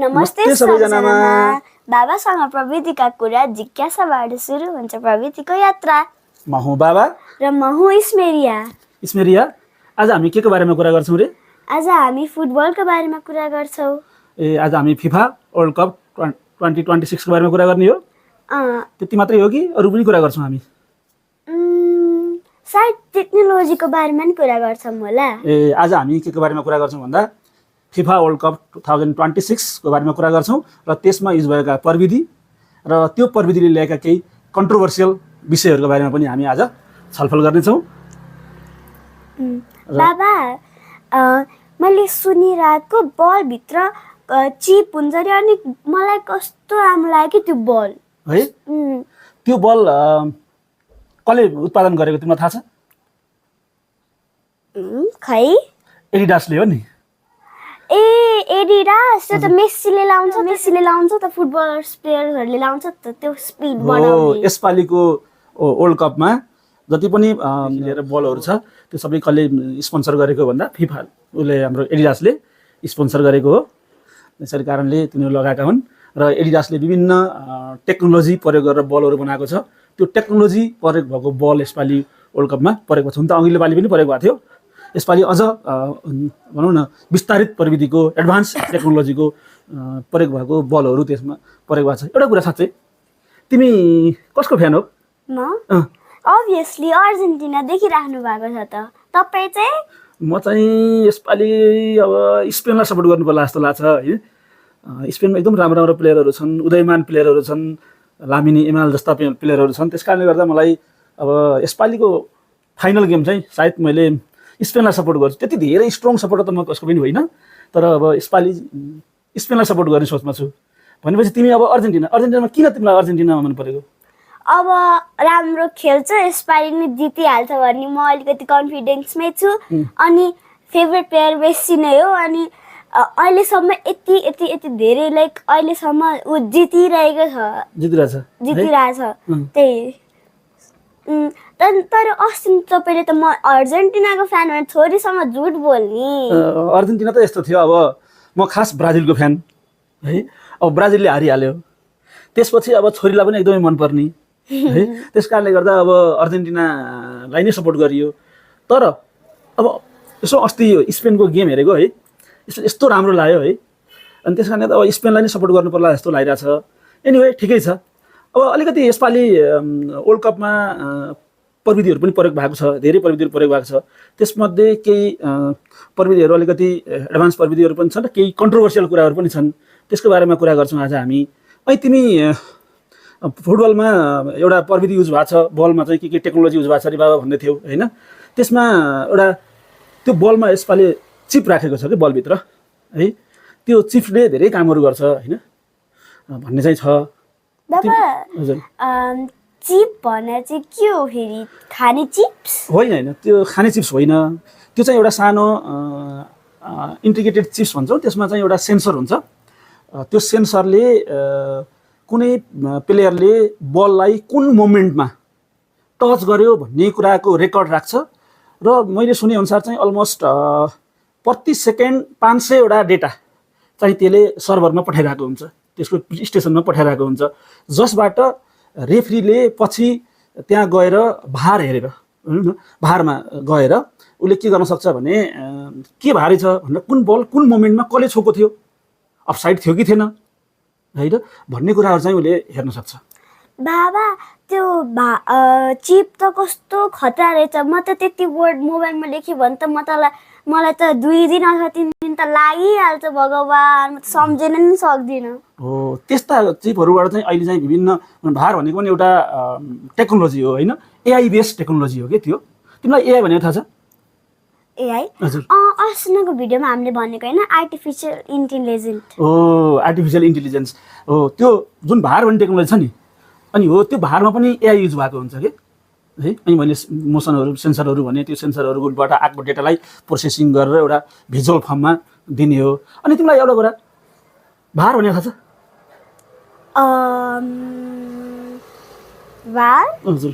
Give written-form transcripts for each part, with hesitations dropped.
नमस्ते सबैजनामा बाबासँग प्रविधिका कुरा जिज्ञासाबाट सुरु हुन्छ प्रविधिको यात्रा। म हुँ बाबा र म हुँ स्मेरिया। स्मेरिया, आज हामी के को बारेमा कुरा गर्छौँ रे? आज हामी फुटबलको बारेमा कुरा गर्छौँ। आज हामी फिफा वर्ल्ड कप 2026 को बारेमा कुरा गर्ने हो। त्यति मात्रै हो कि अरू पनि कुरा गर्छौँ हामी? सायद टेक्नोलोजीको बारेमा नि कुरा गर्छौँ होला। आज हामी के को बारेमा कुरा गर्छौँ भन्दा फिफा वर्ल्ड कप 2026 को बारेमा कुरा गर्छौँ र त्यसमा युज भएका प्रविधि र त्यो प्रविधिले ल्याएका केही कन्ट्रोभर्सियल विषयहरूको बारेमा पनि हामी आज छलफल गर्नेछौँ। बाबा, मैले सुनिरहेको बलभित्र चिप हुन्छ अरे, अनि मलाई कस्तो राम्रो लाग्यो त्यो बल है। त्यो बल कसले उत्पादन गरेको तिमीलाई थाहा छ? खै, एडिडासले हो नि। एडिडास, त्यो त मेस्सीले लाउँछ त, फुटबलर्स प्लेयर्सहरूले लाउँछ त त्यो स्पिड बनाउने। यसपालिको वर्ल्ड कपमा जति पनि लिएर बलहरू छ त्यो सबै कसले स्पोन्सर गरेको भन्दा फिफा उसले हाम्रो एडिडासले स्पोन्सर गरेको हो। त्यसरी कारणले तिनीहरू लगाएका हुन् र एडिडासले विभिन्न टेक्नोलोजी प्रयोग गरेर बलहरू बनाएको छ। त्यो टेक्नोलोजी प्रयोग भएको बल यसपालि वर्ल्ड कपमा परेको छ। हुन त अघिल्लो पालि पनि परेको भएको थियो। यसपालि अझ भनौँ न विस्तारित प्रविधिको एडभान्स टेक्नोलोजीको प्रयोग भएको बलहरू त्यसमा प्रयोग भएको छ। एउटा कुरा साँच्चै, तिमी कसको फ्यान हो? म अभियसली अर्जेन्टिना देखिराख्नु भएको छ त। तपाईँ चाहिँ? म चाहिँ यसपालि अब स्पेनलाई सपोर्ट गर्नु पर्ला जस्तो लाग्छ है। स्पेनमा एकदम राम्रो राम्रो प्लेयरहरू छन्, उदयमान प्लेयरहरू छन्, लामिनी एमाल जस्ता प्लेयरहरू छन्। त्यस कारणले गर्दा मलाई अब यसपालिको फाइनल गेम चाहिँ सायद मैले स्पेनलाई सपोर्ट गर्छु। त्यति धेरै स्ट्रङ सपोर्टर त म कसको पनि होइन, तर अब यसपालि स्पेनलाई सपोर्ट गर्ने सोचमा छु। भनेपछि तिमी अब अर्जेन्टिनामा किन तिमीलाई अर्जेन्टिनामा मन परेको? अब राम्रो खेल्छ, यसपालि नै जितिहाल्छ भन्ने म अलिकति कन्फिडेन्समै छु। अनि फेभरेट प्लेयर मेस्सी नै हो। अनि अहिलेसम्म यति धेरै लाइक अहिलेसम्म ऊ जितिरहेछ। त्यही तर अस्ति तपाईँले त म अर्जेन्टिनाको फ्यान भने छोरीसँग झुट बोल्ने। अर्जेन्टिना त यस्तो थियो, अब म खास ब्राजिलको फ्यान है। अब ब्राजिलले हारिहाल्यो, त्यसपछि अब छोरीलाई पनि एकदमै मनपर्ने है। त्यस कारणले गर्दा अब अर्जेन्टिनालाई नै सपोर्ट गरियो। तर अब यसो अस्ति यो स्पेनको गेम हेरेको है, यस्तो राम्रो लाग्यो है। अनि त्यस कारणले त अब स्पेनलाई नै सपोर्ट गर्नु पर्ला जस्तो लागिरहेछ। एनिवे ठिकै छ। अब अलिकति यसपालि वर्ल्ड कपमा प्रविधिहरू पनि प्रयोग भएको छ, धेरै प्रविधिहरू प्रयोग भएको छ। त्यसमध्ये केही प्रविधिहरू अलिकति एडभान्स प्रविधिहरू पनि छन् र केही कन्ट्रोभर्सियल कुराहरू पनि छन्। त्यसको बारेमा कुरा गर्छौँ आज हामी। अनि तिमी फुटबलमा एउटा प्रविधि युज भएको छ, बलमा चाहिँ के टेक्नोलोजी युज भएको छ अरे बाबा भन्दै थियौ होइन? त्यसमा एउटा त्यो बलमा यसपालि चिप राखेको छ कि बलभित्र है। त्यो चिपले धेरै कामहरू गर्छ होइन भन्ने चाहिँ छ। बाबा, चिप भने चाहिँ के हो फेरि? खाने चिप्स? होइन, त्यो खाने चिप्स होइन। त्यो चाहिँ एउटा सानो इन्टिग्रेटेड चिप्स भन्छौँ। त्यसमा चाहिँ एउटा सेन्सर हुन्छ। त्यो सेन्सरले कुनै प्लेयरले बललाई कुन मोमेन्टमा टच गर्यो भन्ने कुराको रेकर्ड राख्छ। र मैले सुनेअनुसार चाहिँ अलमोस्ट प्रति सेकेन्ड 500वटा डेटा चाहिँ त्यसले सर्भरमा पठाइरहेको हुन्छ, त्यसको स्टेसनमा पठाइरहेको हुन्छ, जसबाट रेफ्रीले पछि त्यहाँ गएर भार हेरेर भारमा गएर उसले के गर्न सक्छ भने के भारी छ भनेर कुन बल कुन मोमेन्टमा कसले छोएको थियो, अफसाइड थियो कि थिएन है त भन्ने कुराहरू चाहिँ उसले हेर्न सक्छ। बाबा, त्यो चिप त कस्तो खतरा रहेछ। म त त्यति वर्ड मोबाइलमा लेख्यो भने त मलाई त 2 दिन अथवा 3 दिन त लागिहाल्छ। भगवान्, म त सम्झिन नि सक्दिनँ। हो, त्यस्ता चिपहरूबाट चाहिँ अहिले चाहिँ विभिन्न भार भनेको पनि एउटा टेक्नोलोजी हो होइन, एआई बेस्ड टेक्नोलोजी हो कि त्यो। तिमीलाई एआई भनेको थाहा छ? एआई? हजुर, अस्तिको भिडियोमा हामीले भनेको होइन, आर्टिफिसियल इन्टेलिजेन्स। हो, आर्टिफिसियल इन्टेलिजेन्स हो। त्यो जुन भार भन्ने टेक्नोलोजी छ नि, अनि हो त्यो भारमा पनि एआई युज भएको हुन्छ कि है। अनि मैले मोसनहरू सेन्सरहरू भने त्यो सेन्सरहरूबाट आएको डेटालाई प्रोसेसिङ गरेर एउटा भिजुअल फर्ममा दिने हो। अनि तिमीलाई एउटा कुरा भार भनेको थाहा छ? भार? हजुर,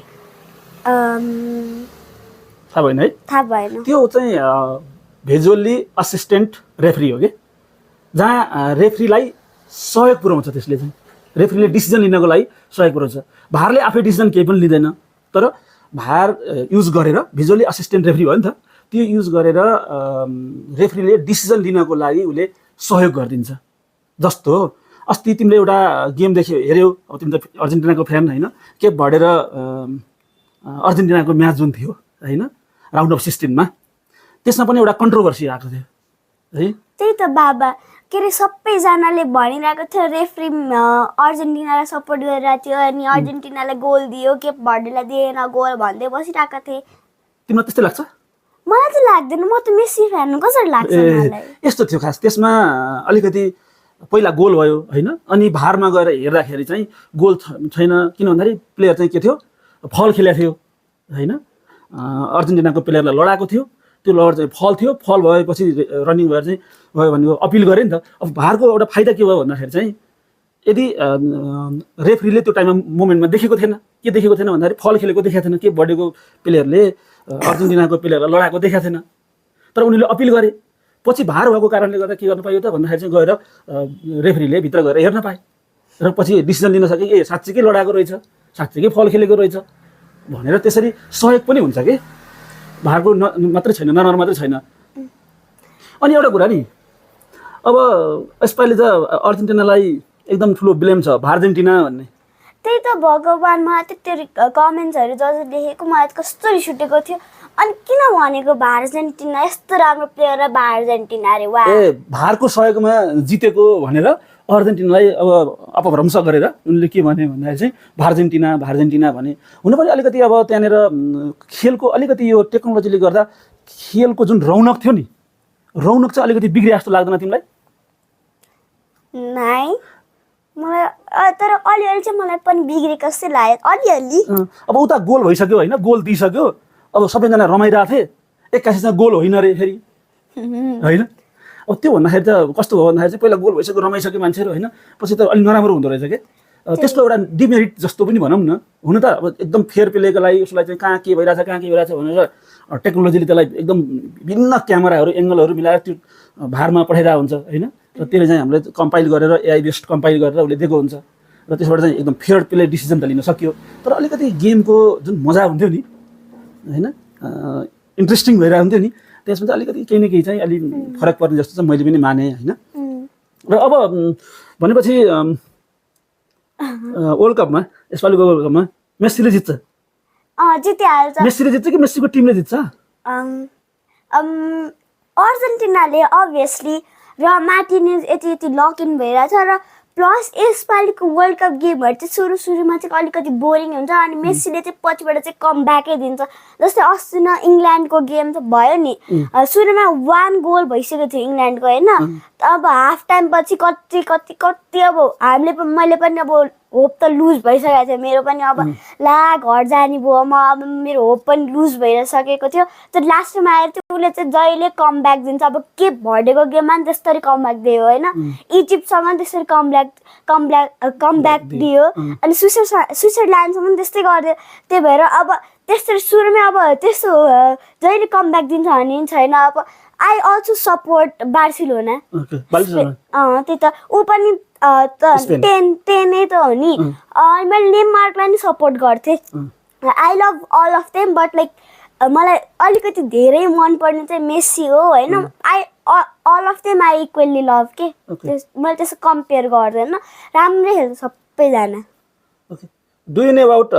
थाहा भएन है? थाहा भएन। त्यो चाहिँ भिजुअल्ली असिस्टेन्ट रेफ्री हो कि, जहाँ रेफ्रीलाई सहयोग पुर्याउँछ त्यसले चाहिँ रेफ्रीले डिसिजन लिनको लागि सहयोग पुर्याउँछ भारले आफै डिसिजन केही पनि लिँदैन तर भार युज गरेर भिजुअली असिस्टेन्ट रेफ्री भयो नि त त्यो युज गरेर रेफ्रीले डिसिजन लिनको लागि उसले सहयोग गरिदिन्छ जस्तो अस्ति तिमीले एउटा गेम देख्यौ हेऱ्यौ अब तिमी त अर्जेन्टिनाको फ्यान होइन केप भर्डे र अर्जेन्टिनाको म्याच जुन थियो होइन राउन्ड अफ 16 त्यसमा पनि एउटा कन्ट्रोभर्सी आएको थियो है त्यही त बाबा के अरे सबैजनाले भनिरहेको थियो रेफ्री अर्जेन्टिनालाई सपोर्ट गरिरहेको थियो अनि अर्जेन्टिनालाई गोल दियो केप भर्डेलाई दिएन गोल भन्दै बसिरहेको थिए तिमीलाई त्यस्तै लाग्छ मलाई त लाग्दैन म त मेसी फ्यान कसरी लाग्छ मलाई यस्तो थियो खास त्यसमा अलिकति पहिला गोल भयो होइन अनि भारमा गएर हेर्दाखेरि चाहिँ गोल छैन किन भन्दाखेरि प्लेयर चाहिँ के थियो फल खेलेको थियो होइन अर्जेन्टिनाको प्लेयरलाई लडाएको थियो त्यो लड चाहिँ फल थियो फल भएपछि रनिङ भएर चाहिँ भयो भने अपिल गरे नि त अब भारको एउटा फाइदा के भयो भन्दाखेरि चाहिँ यदि रेफ्रीले त्यो टाइममा मोमेन्टमा देखेको थिएन के देखेको थिएन भन्दाखेरि फल खेलेको देखाएको थिएन के बढेको प्लेयरले अर्जेन्टिनाको प्लेयरलाई लडाएको देखाएको थिएन तर उनीहरूले अपिल गरे पछि भार भएको कारणले गर्दा के गर्न पाइयो त भन्दाखेरि चाहिँ गएर रेफ्रीले भित्र गएर हेर्न पाए र पछि डिसिजन लिन सके ए साँच्चीकै लडाएको रहेछ साँच्चीकै फल खेलेको रहेछ भनेर त्यसरी सहयोग पनि हुन्छ कि भारको मात्रै छैन नराम्रो मात्रै छैन अनि एउटा कुरा नि अब यसपालि त अर्जेन्टिनालाई एकदम ठुलो ब्लेम छ अर्जेन्टिना भन्ने त्यही त भगवान् मलाई त्यो कमेन्ट्सहरू जसले लेखेको मलाई कस्तो रिस उठेको थियो अनि किन भनेको अर्जेन्टिना यस्तो राम्रो प्लेयर अर्जेन्टिना अरे वा ए भारको सहयोगमा जितेको भनेर अर्जेन्टिनालाई अब अपभ्रंश गरेर उनले के भने भन्दाखेरि चाहिँ अर्जेन्टिना भने हुन पनि अलिकति अब त्यहाँनिर खेलको अलिकति यो टेक्नोलोजीले गर्दा खेलको जुन रौनक थियो नि रौनक चाहिँ अलिकति बिग्रिया जस्तो लाग्दैन तिमीलाई नाइ मलाई तर अलिअलि चाहिँ मलाई पनि बिग्रेको जस्तै लाग्यो अलिअलि अब उता गोल भइसक्यो होइन गोल दिइसक्यो अब सबैजना रमाइरहेको थिए एक्कासी चाहिँ गोल होइन रे फेरि होइन अब त्यो भन्दाखेरि त कस्तो भयो भन्दाखेरि चाहिँ पहिला गोल भइसक्यो रमाइसक्यो मान्छेहरू होइन पछि त अलिक नराम्रो हुँदो रहेछ कि त्यसको एउटा डिमेरिट जस्तो पनि भनौँ न हुन त अब एकदम फेयर प्लेको लागि उसलाई चाहिँ कहाँ के भइरहेछ भनेर टेक्नोलोजीले त्यसलाई एकदम विभिन्न क्यामेराहरू एङ्गलहरू मिलाएर त्यो भारमा पठाइरहेको हुन्छ होइन र त्यसले चाहिँ हामीले कम्पाइल गरेर एआई बेस्ड कम्पाइल गरेर उसले दिएको हुन्छ र त्यसबाट चाहिँ एकदम फेयर प्ले डिसिजन त लिन सक्यो तर अलिकति गेमको जुन मजा हुन्थ्यो नि होइन इन्ट्रेस्टिङ भइरहेको हुन्थ्यो नि त्यसमा चाहिँ अलिकति केही न केही चाहिँ अलिक फरक पर्ने जस्तो चाहिँ मैले पनि माने होइन र अब भनेपछि वर्ल्ड कपमा यसपालिको वर्ल्ड कपमा मेस्सीले जित्छ जितिहाल्छ मेस्सीले जित्छ कि मेस्सीको टिमले जित्छ अर्जेन्टिनाले अभियसली र मार्टिनेज यति लक इन भइरहेछ र प्लस यसपालिको वर्ल्ड कप गेमहरू चाहिँ सुरुमा चाहिँ अलिकति बोरिङ हुन्छ अनि मेस्सीले चाहिँ पछिबाट चाहिँ कम ब्याकै दिन्छ जस्तै अस्ति न इङ्ल्यान्डको गेम त भयो नि सुरुमा 1 गोल भइसकेको थियो इङ्ल्यान्डको होइन अब हाफ टाइम पछि कति अब मैले पनि अब होप त लुज भइसकेको थियो मेरो पनि अब ला घर जाने भयो म अब मेरो होप पनि लुज भइसकेको थियो तर लास्टमा आएर चाहिँ उसले चाहिँ जहिले कम ब्याक दिन्छ अब के भर्डेको गेममा पनि त्यसरी कम ब्याक दियो होइन इजिप्टसँग पनि त्यसरी कम ब्याक दियो अनि स्विजरल्यान्डसँग पनि त्यस्तै गरिदियो त्यही भएर अब त्यसरी सुरुमै अब त्यस्तो जहिले कम ब्याक दिन्छ भन्ने छैन अब आई अल्सो सपोर्ट बार्सिलोना त्यही त ऊ पनि 10 त हो नि मैले नेमार्कलाई नि सपोर्ट गर्थेँ I love all of them but like मलाई अलिकति धेरै मनपर्ने चाहिँ मेस्सी हो होइन all of them I equally love के मैले त्यसो कम्पेयर गर्दैन राम्रै खेल्छ सबैजना do you know about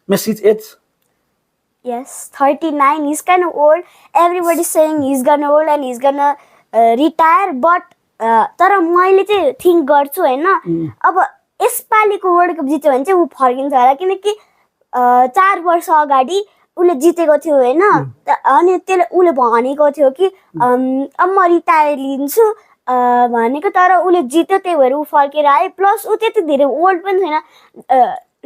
Messi's age Yes, 39. He's kind of old. Everybody's saying he's gonna old and he's gonna retire. But तर मैले चाहिँ थिङ्क गर्छु होइन अब यसपालिको वर्ल्ड कप जित्यो भने चाहिँ ऊ फर्किन्छ होला किनकि 4 वर्ष अगाडि उसले जितेको थियो होइन अनि त्यसले उसले भनेको थियो कि अब म रिटायर लिन्छु भनेको तर उसले जित्यो त्यही भएर ऊ फर्केर आयो प्लस ऊ त्यति धेरै ओल्ड पनि छैन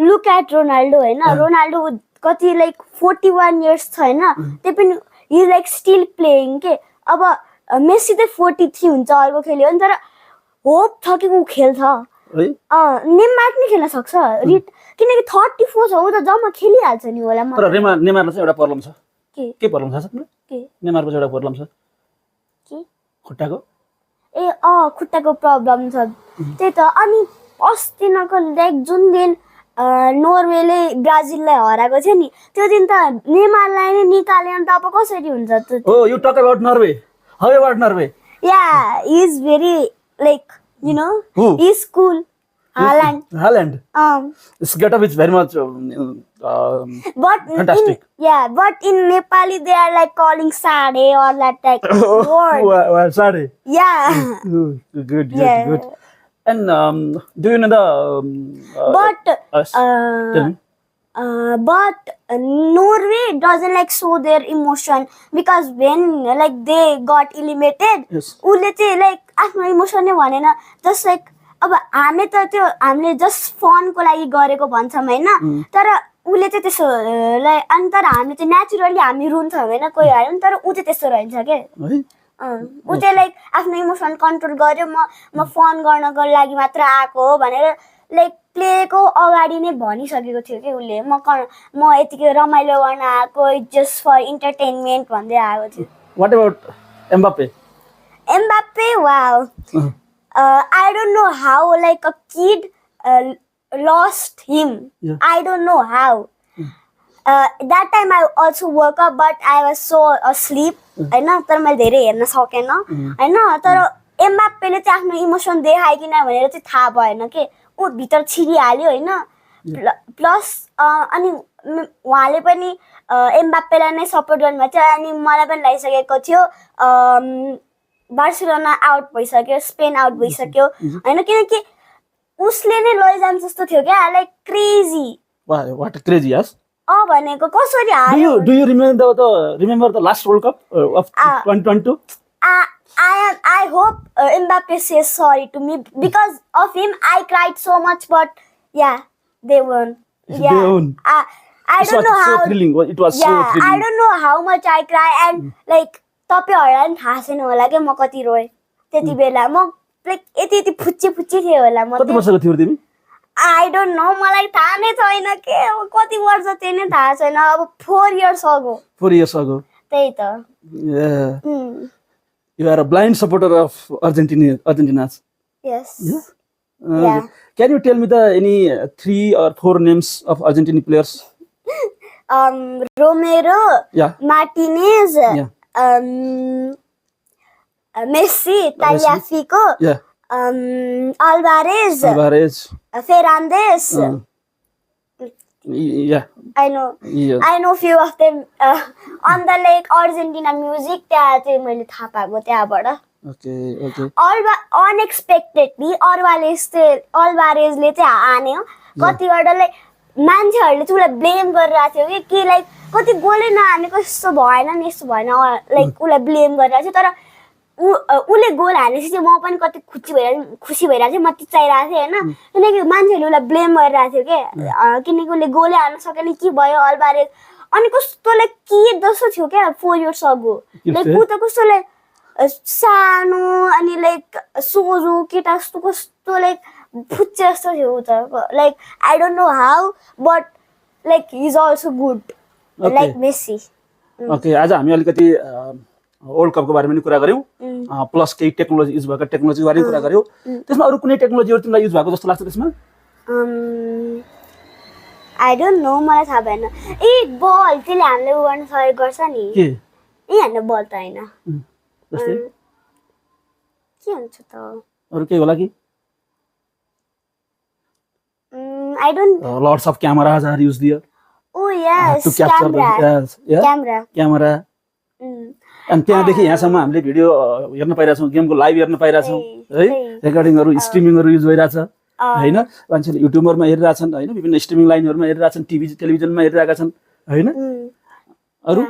लुक एट रोनाल्डो होइन रोनाल्डो कति लाइक 41 इयर्स छ होइन त्यो पनि हि लाइक स्टिल प्लेइङ के अब मेस्सी चाहिँ 43 हुन्छ अर्को खेल्यो भने तर होप छ कि ऊ खेल्छ नेमार्क नि खेल्न सक्छ किनकि 34 छ ऊ त जम्मा खेलिहाल्छ नि होला तर नेमारलाई चाहिँ एउटा प्रब्लम छ के प्रब्लम छ के नेमारको चाहिँ एउटा प्रब्लम छ के खुट्टाको ए खुट्टाको प्रब्लम छ त्यही त अनि अस्तिनको लाइक जुन दिन नर्वेले ब्राजिललाई हराएको थियो नि त्यो दिन त नेमारलाई नै निकालेन त अब कसरी हुन्छ त Oh, you talk about Norway. How about Norway? Yeah, he's very like Who? he's cool. Haaland. Haaland. His getup is very much But fantastic. but in Nepali they are like calling sade or that like word. Well, sorry. Yeah. Good. Yeah. Good. And do you know the? But tell me. But Norway doesn't like show their emotion because when like they got eliminated, Yes. उसले चाहिँ like आफ्नो emotion नै भनेन just like अब हामी त त्यो हामीले जस्ट फनको लागि गरेको भन्छौँ होइन तर उसले चाहिँ त्यसो लाइक अनि तर हामी चाहिँ नेचुरली हामी रुन्छौँ होइन कोही हाल्यो नि तर ऊ चाहिँ त्यस्तो रहन्छ के है? ऊ चाहिँ लाइक आफ्नो इमोसन कन्ट्रोल गर्यो म फन गर्नको लागि मात्र आएको हो भनेर लाइक प्लेको अगाडि नै भनिसकेको थियो कि उसले म यतिकै रमाइलो गर्न आएको जस्ट फर इन्टरटेनमेन्ट भन्दै आएको थियो What about Mbappe? Mbappe, wow. I don't know how like a kid lost him. Yeah. I don't know how. That time I also woke up but I was so asleep. होइन तर मैले धेरै हेर्न सकेन होइन तर एमबाप्पेले चाहिँ आफ्नो इमोसन देखाइकिन भनेर चाहिँ थाहा भएन के ऊ भित्र छिरिहाल्यो होइन प्लस अनि उहाँले पनि एमबाप्पेलाई नै सपोर्ट गर्नुभएको थियो अनि मलाई पनि लागिसकेको थियो बार्सिलोना आउट भइसक्यो स्पेन आउट भइसक्यो होइन किनकि उसले नै लैजान्छ जस्तो थियो क्या like crazy What crazy, yes? भनेको कसरी हाल्यो Do you remember the last World Cup of 2022? I hope Mbappe says sorry to me because of him. I cried so much, but yeah, they won. They won. I It don't was know so how. thrilling. It was so Yeah, thrilling. I don't know how much I cry and like तपाईहरुलाई पनि थाहा छैन होला के म कति रोए त्यति बेला म लाइक यति फुच्ची थिए होला म कति वर्षको थियौ तिमी? I don't know मलाई थाहा नै छैन के अब कति वर्ष त्यो नै थाहा छैन अब 4 years ago 4 years ago. त्यही त Yeah. You are a blind supporter of Argentina's. Yes. Yeah. Yeah. Can you tell me any 3 or 4 names of Argentine players? Romero, Yeah. Martinez, Yeah. Messi, Tagliafico, Yeah. Alvarez, Alvarez. Fernandez. Yeah. I know. Yeah. I know few of them on the like Argentina music त्यहाँ चाहिँ मैले थाहा पाएको त्यहाँबाट Okay. Unexpectedly अल्भारेजले चाहिँ हान्यो कतिवटा like मान्छेहरूले चाहिँ उसलाई ब्लेम गरिरहेको थियो कि लाइक कति गोलै नहानेको यस्तो भएन नि यस्तो भएन लाइक उसलाई ब्लेम गरिरहेको थियो तर उसले गोल हानेपछि चाहिँ म पनि कति खुसी भइरहेको थिएँ म चिचाइरहेको थिएँ होइन किनकि मान्छेहरूले उसलाई ब्लेम गरिरहेको थियो क्या किनकि उसले गोलै हाल्न सकेन के भयो अल्भारेज अनि कस्तो लाइक के जस्तो थियो क्या 4 years ago लाइक ऊ त कस्तो लाइक सानो अनि लाइक सोझो केटा जस्तो कस्तो लाइक फुच्चे जस्तो थियो ऊ त like I don't know how but like he is also good like Messi Okay. आज हामी अलिकति वर्ल्ड कपको बारेमा नि कुरा गर्यौँ प्लस केही टेक्नोलोजी युज भएको टेक्नोलोजीको बारेमा कुरा गर्यौँ त्यसमा अरू कुनै टेक्नोलोजीहरू तिमीलाई युज भएको जस्तो लाग्छ त्यसमा? आई डोन्ट नो मलाई थाहा भएन ए बल त्यसले हामीले उ गर्न सहयोग गर्छ नि के ए होइन बल त होइन जस्तै के हुन्छ त अरू केही होला कि? I don't Lots of cameras are used there oh yes to capture the camera अनि त्यहाँदेखि यहाँसम्म हामीले भिडियो हेर्न पाइरहेछौँ गेमको लाइभ हेर्न पाइरहेछौँ है रेकर्डिङहरू स्ट्रिमिङहरू युज भइरहेछ होइन मान्छेले युट्युबहरूमा हेरिरहेछन् होइन विभिन्न स्ट्रिमिङ लाइनहरूमा हेरिरहेछन् टेलिभिजनमा हेरिरहेका छन् होइन अरू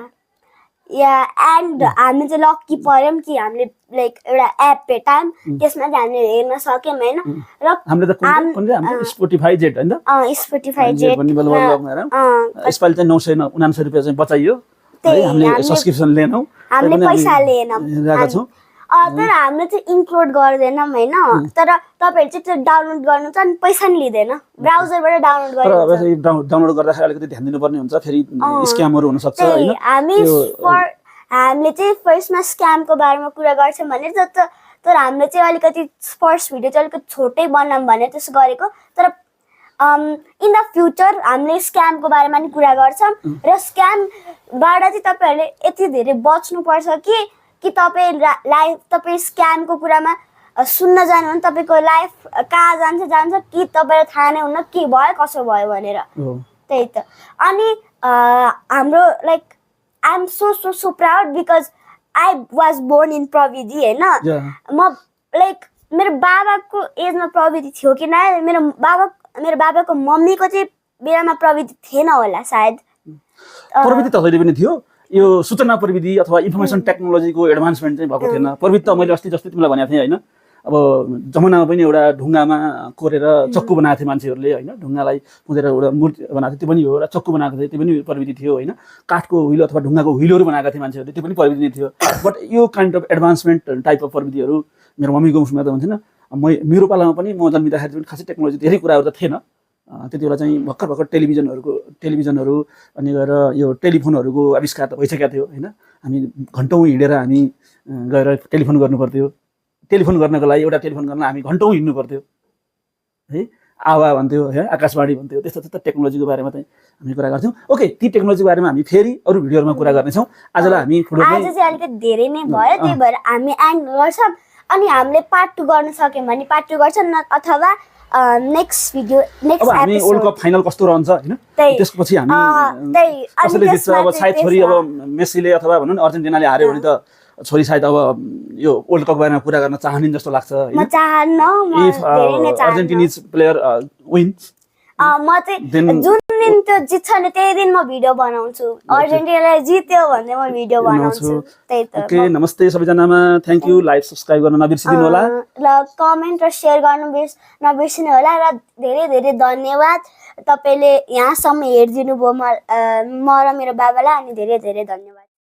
या एन्ड हामी चाहिँ लक्की पर्यौँ कि हामीले लाइक एउटा एप भेटायौँ त्यसमा चाहिँ हामीले हेर्न सक्यौँ होइन र हामीले त हामीले स्पोटिफाई जेट होइन स्पोटिफाई जेट भन्ने यसपालि चाहिँ 969 रुपियाँ चाहिँ बचाइयो है हामीले सब्सक्रिप्सन लिएनौँ हामीले पैसा लिएनौँ हेरेका छौँ तर हामीले चाहिँ इन्क्लुड गर्दैनौँ होइन तर तपाईँहरू चाहिँ त्यो डाउनलोड गर्नु चाहिँ अनि पैसा नि लिँदैन ब्राउजरबाट डाउनलोड गर्नु तर डाउनलोड गर्दाखेरि अलिकति ध्यान दिनुपर्ने हुन्छ फेरि स्क्यामहरू हुनसक्छ होइन हामीले चाहिँ फर्स्टमा स्क्यामको बारेमा कुरा गर्छौँ भने तर हामीले चाहिँ अलिकति फर्स्ट भिडियो चाहिँ अलिकति छोटै बनाऊँ भने त्यसो गरेको। तर इन द फ्युचर हामीले स्क्यामको बारेमा नि कुरा गर्छौँ र स्क्यामबाट चाहिँ तपाईँहरूले यति धेरै बच्नुपर्छ कि तपाईँ स्क्यामको कुरामा सुन्न जानु भने तपाईँको लाइफ कहाँ जान्छ कि तपाईँलाई थाहा नै हुन्न के भयो कसो भयो भनेर। त्यही त। अनि हाम्रो like I am so proud because I was born in प्रविधि होइन। म लाइक मेरो बाबाको एजमा प्रविधि थियो कि न, मेरो बाबाको मम्मीको चाहिँ बेलामा प्रविधि थिएन होला सायद। प्रविधि त अहिले पनि थियो, यो सूचना प्रविधि अथवा इन्फर्मेसन टेक्नोलोजीको एडभान्समेन्ट चाहिँ भएको थिएन। प्रविधि त मैले अस्ति जस्तै तिमीलाई भनेको थिएँ होइन, अब जमानामा पनि एउटा ढुङ्गामा कोरेर चक्कु बनाएको थियो मान्छेहरूले होइन, ढुङ्गालाई पुँदेर एउटा मूर्ति बनाएको थियो, त्यो पनि हो। एउटा चक्कु बनाएको थियो, त्यो पनि प्रविधि थियो होइन। काठको हुइलो अथवा ढुङ्गाको हुइलोहरू बनाएका थिए मान्छेहरूले, त्यो पनि प्रविधि नै थियो। बट यो kind of advancement type of प्रविधिहरू मेरो मम्मीको उसमा त हुन्थेन। मेरो पालामा पनि म जन्मिँदाखेरि पनि खासै टेक्नोलोजी धेरै कुराहरू त थिएन। त्यति बेला चाहिँ भर्खर टेलिभिजनहरू अनि गएर यो टेलिफोनहरूको आविष्कार त भइसकेको थियो होइन। हामी घन्टौँ हिँडेर हामी गएर टेलिफोन गर्नु पर्थ्यो। टेलिफोन गर्नको लागि एउटा टेलिफोन गर्न हामी घन्टौँ हिँड्नु पर्थ्यो है। आवा भन्थ्यो है, आकाशवाणी भन्थ्यो, त्यस्तो टेक्नोलोजीको बारेमा चाहिँ हामी कुरा गर्थ्यौँ। ओके, ती टेक्नोलोजीको बारेमा हामी फेरि अरू भिडियोहरूमा कुरा गर्नेछौँ। आजलाई हामी आज चाहिँ अलिकति धेरै नै भयो, त्यही भएर हामी एन्ड गर्छौँ। अनि हामीले पार्ट 2 गर्न सक्यौँ भने पार्ट 2 गर्छौँ, अथवा नेक्स्ट भिडियो नेक्स्ट अब हामी वर्ल्ड कप फाइनल कस्तो रहन्छ होइन, त्यसपछि हामी कसैले जित्छ। अब सायद छोरी अब मेसीले अथवा भनौँ न अर्जेन्टिनाले हार्यो भने त छोरी सायद अब यो वर्ल्ड कप बारेमा कुरा गर्न चाहनिन् जस्तो लाग्छ। म चाहन्न, म धेरै नै चाहन्न अर्जेन्टिनिज प्लेयर विन्स। म चाहिँ जुन दिन त्यो जित्छ नि त्यही दिन म भिडियो बनाउँछु। अर्जेन्टिनाले जित्यो भन्दै म भिडियो बनाउँछु। त्यही त। ओके, नमस्ते सबैजनामा, थ्याङ्क यू। लाइक सब्स्क्राइब गर्न नबिर्सिदिनु होला र कमेन्ट र सेयर गर्नु नबिर्सिनु होला। र धेरै धेरै धन्यवाद तपाईँले यहाँसम्म हेरिदिनु भयो म र मेरो बाबालाई। अनि धेरै धेरै धन्यवाद।